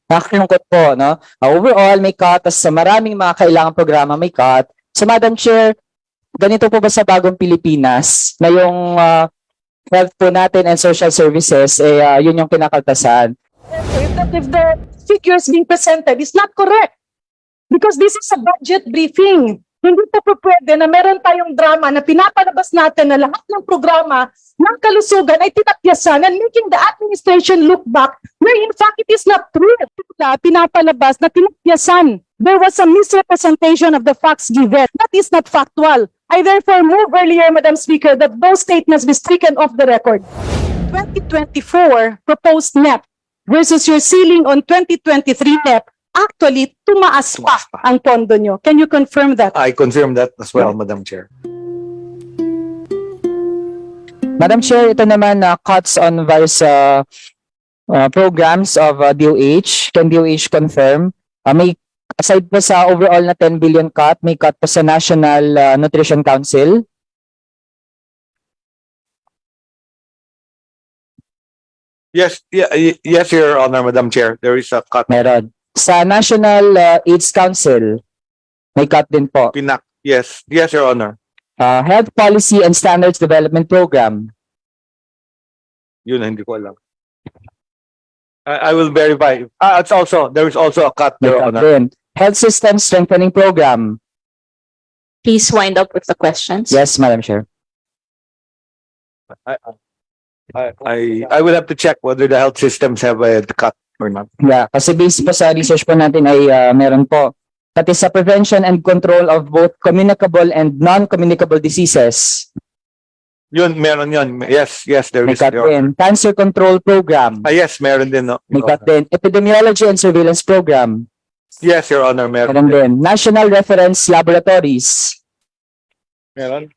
Nakakalungkot po, no? Overall, may cut. Tapos sa maraming mga kailangang programa, may cut. So, Madam Chair, ganito po ba sa bagong Pilipinas na yung health po natin and social services, yun yung kinakaltasan? If the figures being presented is not correct, because this is a budget briefing. Hindi po pwede na meron tayong drama na pinapalabas natin na lahat ng programa ng kalusugan ay tinapyasan and making the administration look back where in fact it is not true. Pinapalabas na tinapyasan. There was a misrepresentation of the facts given. That is not factual. I therefore move earlier, Madam Speaker, that those statements be stricken off the record. 2024 proposed NEP versus your ceiling on 2023 NEP, actually, tumaas pa ang pondo nyo. Can you confirm that? I confirm that as well, Madam Chair. Madam Chair, ito naman cuts on various programs of DOH. Can DOH confirm? May aside po sa overall na 10 billion cut, may cut po sa National Nutrition Council. Yes, yes, Your Honor, Madam Chair. There is a cut. Meron. Sa National AIDS Council, may cut din po. Yes, yes, Your Honor. Health Policy and Standards Development Program. Yun, hindi ko alam. I will verify. There is also a cut, May Your cut Honor. din. Health System Strengthening Program. Please wind up with the questions. Yes, Madam Chair. I will have to check whether the health systems have a cut or not. Yeah, kasi based po sa research po natin ay meron po. That is sa prevention and control of both communicable and non-communicable diseases. Yun, meron yun. Yes, yes, there May is. cut Your- din. Cancer Control Program. Yes, meron din. No? May cut din. Epidemiology and Surveillance Program. Yes, Your Honor, meron Meron din. din. National Reference Laboratories. Meron?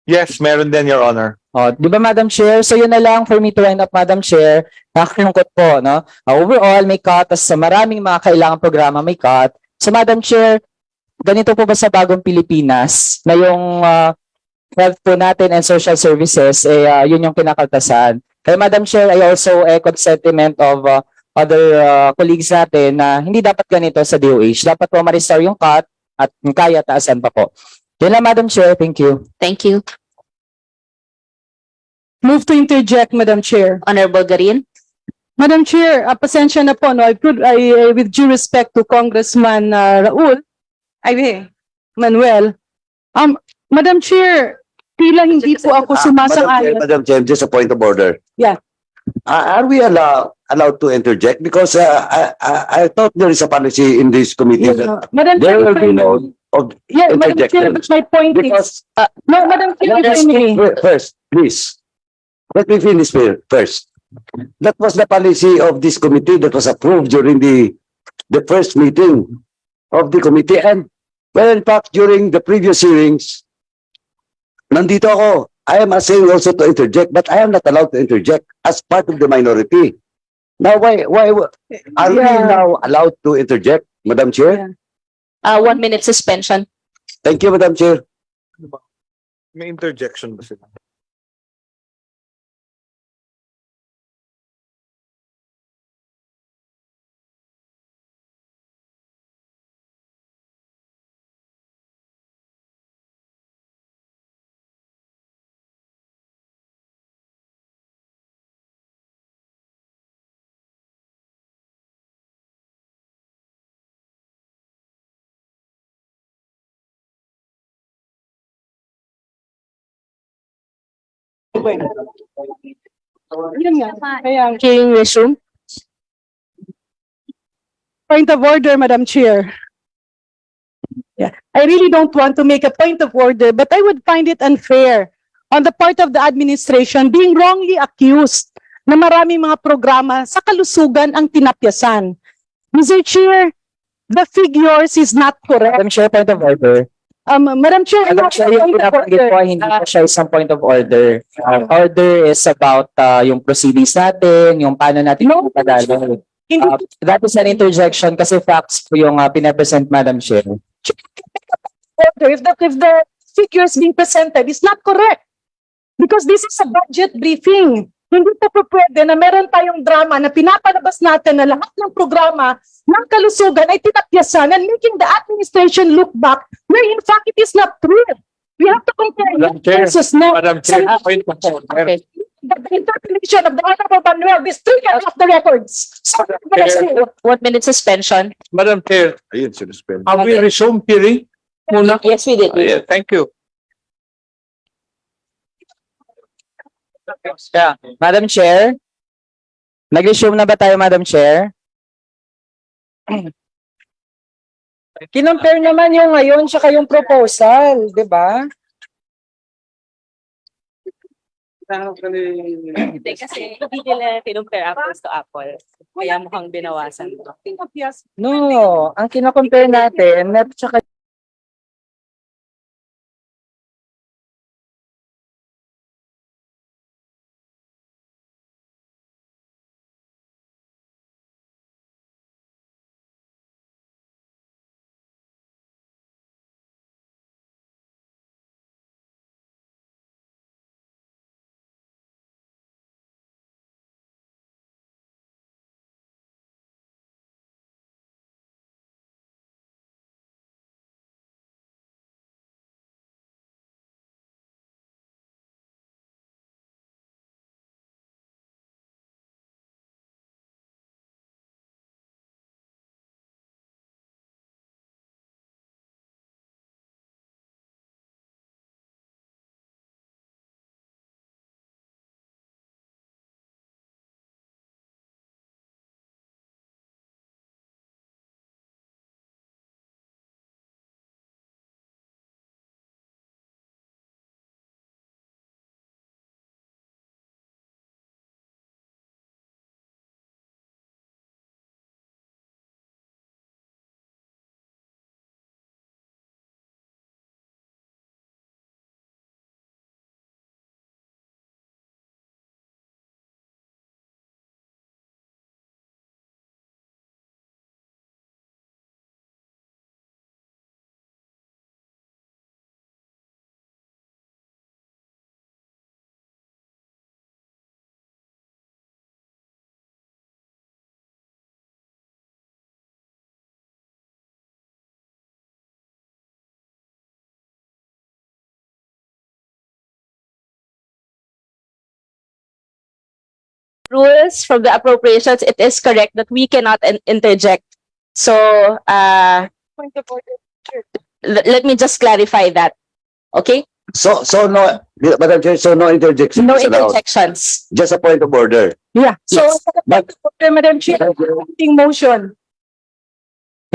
Yes, meron din, Your Honor. Oh, di ba, Madam Chair? So yun na lang for me to wind up, Madam Chair. Nakakalungkot po, no? Overall, may cut. Tapos sa maraming mga kailangang programa, may cut. So, Madam Chair, ganito po ba sa bagong Pilipinas na yung health po natin and social services, yun yung kinakaltasan? Kaya, Madam Chair, I also echo the sentiment of other colleagues natin na hindi dapat ganito sa DOH. Dapat po ma-restore yung cut at kaya taasan pa po. Yun lang, Madam Chair. Thank you. Thank you. Move to interject, Madam Chair. Honorable Garin. Madam Chair, pasensya na po, no? With due respect to Congressman Raoul Manuel, Madam Chair, tila hindi po ako sumasang-ayon. Madam Chair, just a point of order. Yeah. Are we allowed to interject? Because I thought there is a policy in this committee that Madam there Chair, will be no Madam Chair, but my point is, no, Madam Chair, if I may. First, please. Let me finish first. That was the policy of this committee that was approved during the first meeting of the committee. And well, in fact, during the previous hearings, nandito ako. I am asking also to interject, but I am not allowed to interject as part of the minority. Now, why are we now allowed to interject, Madam Chair? 1 minute suspension. Thank you, Madam Chair. May interjection ba sila? Yun nga, kaya, Hearing resume. point of order, Madam Chair. Yeah, I really don't want to make a point of order, but I would find it unfair on the part of the administration being wrongly accused na maraming mga programa sa kalusugan ang tinapyasan. Mr. Chair, the figures is not correct. Madam Chair, point of order. Madam Chair, Madam Chair, yung point of pinapanggit order. po ay hindi po siya isang point of order. Order is about yung proceedings natin, yung paano natin padalo. Hindi That is an interjection kasi facts po yung pinapresent, Madam Chair. order if the figures being presented is not correct, because this is a budget briefing. Hindi po pwede na meron tayong drama na pinapalabas natin na lahat ng programa ng kalusugan ay tinapyasan and making the administration look back where in fact it is not true. We have to compare Madam net Chair, versus net. Madam Chair, So, point of order. Okay. the interpretation of the Honorable Manuel is taken off the records. So, One minute suspension. Madam Chair, Ayun, sinuspend. have we resumed hearing? Muna? Yes, we did. Yeah, thank you. Yeah. Madam Chair, nag-resume na ba tayo, Madam Chair? Kinompare naman yung ngayon tsaka yung proposal, di ba? Hindi, kasi hindi nila kinumpare apples to apples. Kaya mukhang binawasan. No, ang kinocompare natin, net tsaka Rules from the appropriations, it is correct that we cannot interject. So, point of order. let me just clarify that. Okay? So no, Madam Chair, so no interjection No is allowed. interjections. Just a point of order. Yeah, so, But- Madam Chair, motion.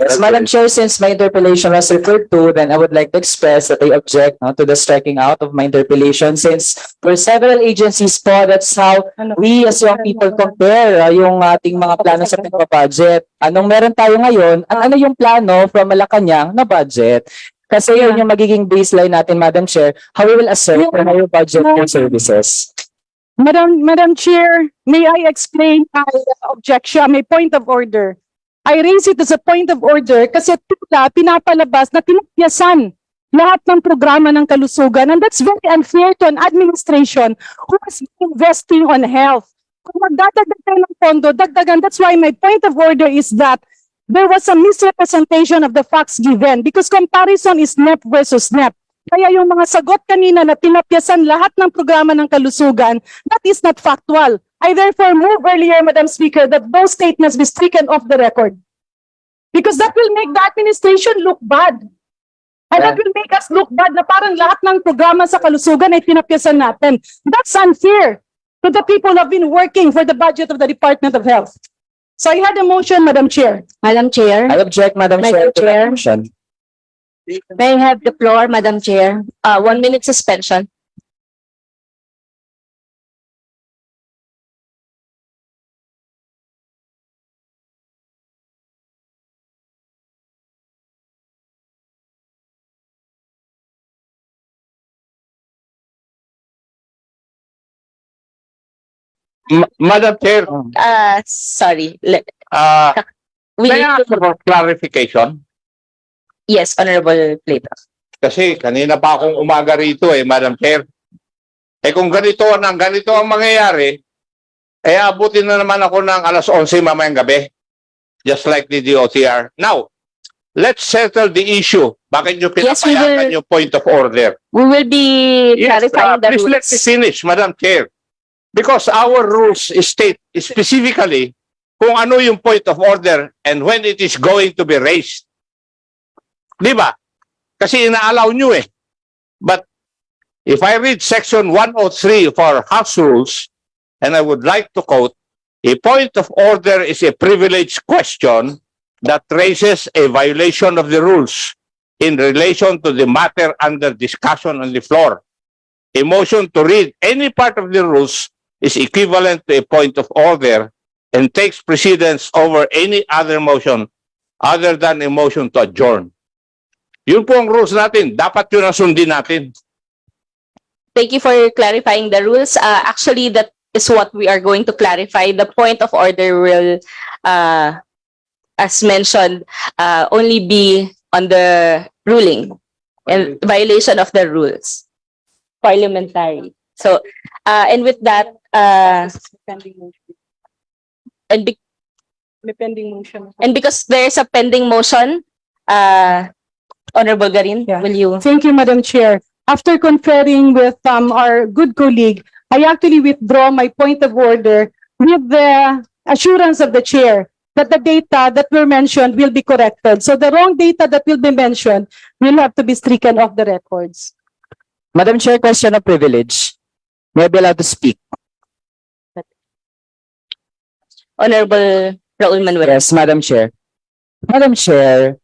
Yes, Madam Chair, since my interpellation was referred to, then I would like to express that I object to the striking out of my interpellation since for several agencies po, that's how we as young people compare yung ating mga plano sa budget. Anong meron tayo ngayon at ano yung plano from Malacanang na budget? Kasi yun yung magiging baseline natin, Madam Chair, how we will assert for higher budget for services. Madam Chair, may I explain my objection, my point of order? I raise it as a point of order kasi tila pinapalabas na tinapyasan lahat ng programa ng kalusugan and that's very unfair to an administration who is investing on health. Kung magdadagdag tayo ng pondo, dagdagan. That's why my point of order is that there was a misrepresentation of the facts given because comparison is NEP versus NEP. Kaya yung mga sagot kanina na tinapyasan lahat ng programa ng kalusugan, that is not factual. I therefore move earlier, Madam Speaker, that those statements be stricken off the record. Because that will make the administration look bad. And that will make us look bad na parang lahat ng programa sa kalusugan ay tinapyasan natin. That's unfair to the people who have been working for the budget of the Department of Health. So I had a motion, Madam Chair. Madam Chair, I object, Madam Madam Chair, to that Chair. motion. may I have the floor, Madam Chair? 1 minute suspension. Madam Chair, Sorry. We may I need ask for clarification? yes, Honorable Plato. Kasi kanina pa akong umaga rito Madam Chair. Kung ganito ang mangyayari, Eh, abutin na naman ako ng alas 11 mamayang gabi. Just like the DOTR. Now, let's settle the issue. Bakit nyo Yes, we pinapayagan will- yung point of order? We will be clarifying the Please let me rules. finish, Madam Chair. Because our rules state specifically kung ano yung point of order and when it is going to be raised. Di ba? Kasi ina-allow nyo eh. But if I read section 103 of our House rules, and I would like to quote, a point of order is a privileged question that raises a violation of the rules in relation to the matter under discussion on the floor. A motion to read any part of the rules is equivalent to a point of order and takes precedence over any other motion other than a motion to adjourn. Yun po ang rules natin. Dapat yun ang sundin natin. Thank you for clarifying the rules. Actually, that is what we are going to clarify. The point of order will, as mentioned, only be on the ruling and violation of the rules. Parliamentary. So, and with that, and, May pending motion. and because there's a pending motion, Honorable Garin, Yeah. will you? Thank you, Madam Chair. After conferring with our good colleague, I actually withdraw my point of order with the assurance of the chair that the data that were mentioned will be corrected. So the wrong data that will be mentioned will have to be stricken off the records. Madam Chair, question of privilege. May I be allowed to speak? Honorable Raoul Manuel. Yes, Madam Chair. Madam Chair,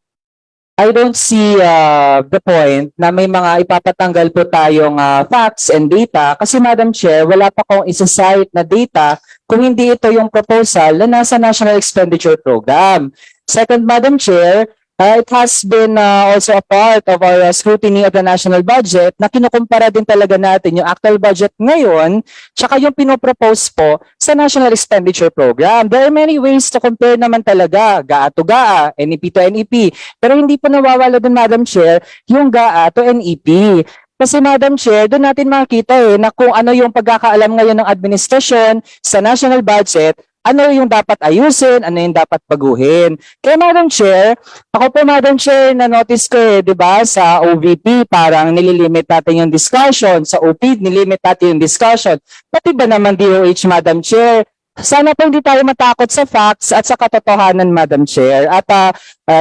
I don't see the point na may mga ipapatanggal po tayong facts and data kasi Madam Chair, wala pa kong isa-cite na data kung hindi ito yung proposal na nasa National Expenditure Program. Second, Madam Chair, it has been also a part of our scrutiny of the national budget na kinukumpara din talaga natin yung actual budget ngayon tsaka yung pinopropose po sa National Expenditure Program. There are many ways to compare naman talaga, GAA to GAA, NEP to NEP. Pero hindi po nawawala dun, Madam Chair, yung GAA to NEP. Kasi Madam Chair, doon natin makikita na kung ano yung pagkakaalam ngayon ng administrasyon sa national budget, ano yung dapat ayusin, ano yung dapat baguhin. Kaya Madam Chair, ako po Madam Chair, na-notice ko di ba, sa OVP parang nililimit natin yung discussion, sa OP nilimit natin yung discussion. Pati ba naman DOH Madam Chair? Sana po hindi tayo matakot sa facts at sa katotohanan Madam Chair at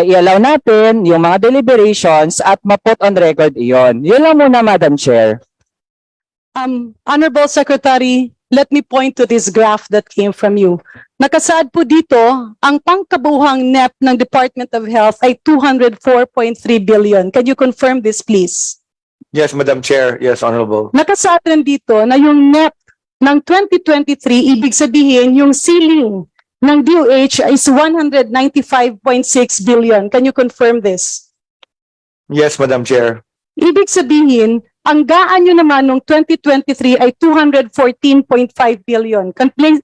i-allow natin yung mga deliberations at ma-put on record iyon. Yun lang muna Madam Chair. Honorable Secretary, let me point to this graph that came from you. Nakasaad po dito, ang pangkabuhang NEP ng Department of Health ay 204.3 billion. Can you confirm this, please? Yes, Madam Chair. Yes, Honorable. Nakasaad rin dito na yung NEP ng 2023, ibig sabihin yung ceiling ng DOH is 195.6 billion. Can you confirm this? Yes, Madam Chair. Ibig sabihin, ang gaan nyo naman noong 2023 ay 214.5 billion.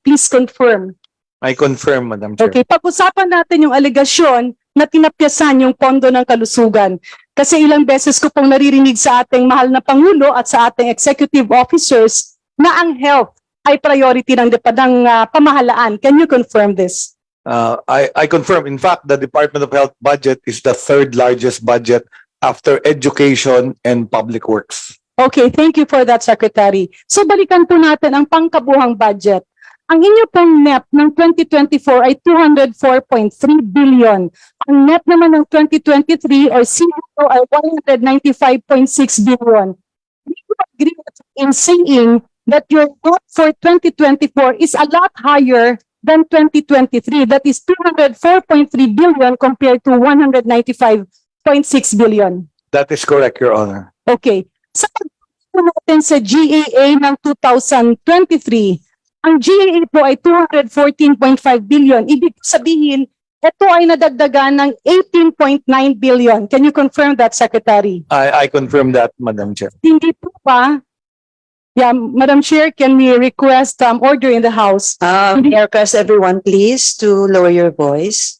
Please confirm. I confirm, Madam Chair. Okay, pag-usapan natin yung alegasyon na tinapyasan yung pondo ng kalusugan. Kasi ilang beses ko pong naririnig sa ating mahal na Pangulo at sa ating executive officers na ang health ay priority ng pamahalaan. Can you confirm this? I confirm. In fact, the Department of Health budget is the third largest budget after education and public works. Okay, thank you for that, Secretary. So balikan po natin ang pangkabuhang budget. Ang inyo pong NEP ng 2024 ay 204.3 billion. Ang NEP naman ng 2023 or CFO ay 195.6 billion. Do you agree in saying that your NEP for 2024 is a lot higher than 2023? That is 204.3 billion compared to 195.6 billion. That is correct, Your Honor. Okay. Sa pagpunta natin sa GAA ng 2023, ang GAA po ay 214.5 billion. Ibig sabihin, ito ay nadagdagan ng 18.9 billion. Can you confirm that, Secretary? I confirm that, Madam Chair. Hindi po ba? Yeah, Madam Chair, can we request order in the House? May I request everyone please to lower your voice.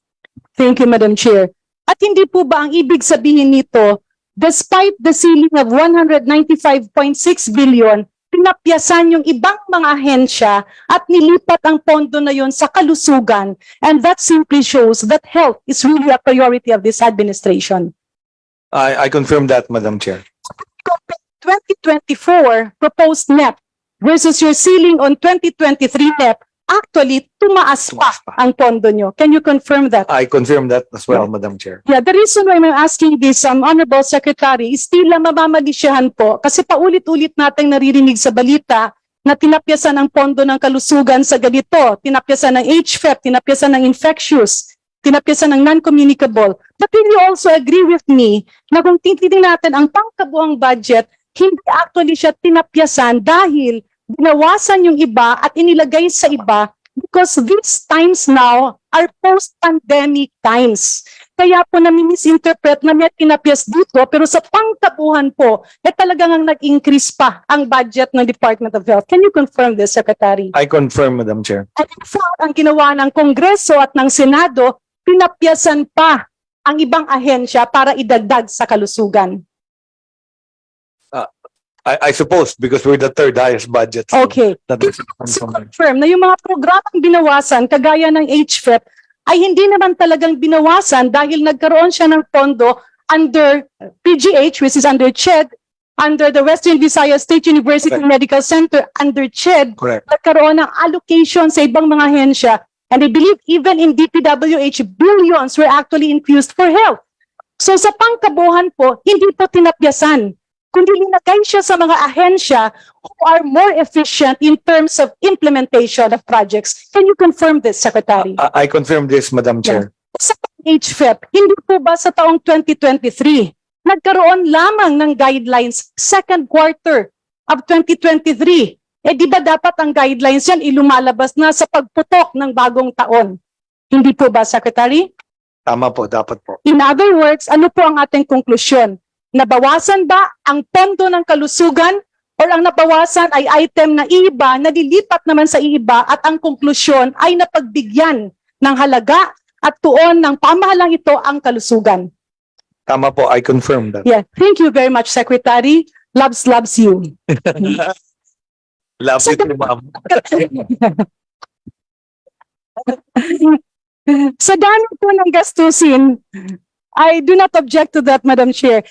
Thank you, Madam Chair. At hindi po ba ang ibig sabihin nito, despite the ceiling of 195.6 billion, pinapyasan yung ibang mga ahensya at nilipat ang pondo na yon sa kalusugan. And that simply shows that health is really a priority of this administration. I confirm that, Madam Chair. 2024 proposed NEP versus your ceiling on 2023 NEP, actually, tumaas pa ang pondo nyo. Can you confirm that? I confirm that as well, Madam Chair. Yeah, the reason why I'm asking this, Honorable Secretary, is tila mamamalisyahan po kasi paulit-ulit nating naririnig sa balita na tinapyasan ang pondo ng kalusugan sa ganito, tinapyasan ng HFEP, tinapyasan ng infectious, tinapyasan ng non-communicable. But will you also agree with me na kung titignan natin ang pangkabuang budget, hindi actually siya tinapyasan dahil binawasan yung iba at inilagay sa iba because these times now are post-pandemic times. Kaya po nami-misinterpret na may tinapyas dito pero sa pangkabuhan po, talagang ang nag-increase pa ang budget ng Department of Health. Can you confirm this, Secretary? I confirm, Madam Chair. At in fact, ang ginawa ng Kongreso at ng Senado, pinapyasan pa ang ibang ahensya para idagdag sa kalusugan. I suppose because we're the third highest budget. so Okay. that is- So confirm na yung mga programang binawasan, kagaya ng HFEP, ay hindi naman talagang binawasan dahil nagkaroon siya ng pondo under PGH, which is under CHED, under the Western Visayas State University Correct. Medical Center, under CHED, Correct. nagkaroon ng allocation sa ibang mga ahensya. And I believe even in DPWH, billions were actually infused for health. So sa pangkabuhan po, hindi po tinapyasan, kundi linagay siya sa mga ahensya who are more efficient in terms of implementation of projects. Can you confirm this, Secretary? I confirm this, Madam Chair. Sa HFEP, hindi po ba sa taong 2023, nagkaroon lamang ng guidelines second quarter of 2023? Di ba dapat ang guidelines yan ilumalabas na sa pagputok ng bagong taon? Hindi po ba, Secretary? Tama po, dapat po. In other words, ano po ang ating konklusyon? Nabawasan ba ang pondo ng kalusugan o ang nabawasan ay item na iba, nalilipat naman sa iba at ang konklusyon ay napagbigyan ng halaga at tuon ng pamahalang ito ang kalusugan? Tama po, I confirm that. Yeah. Thank you very much, Secretary. Loves you. Love you too, ma'am. Sa dami po ng gastusin, I do not object to that, Madam Chair.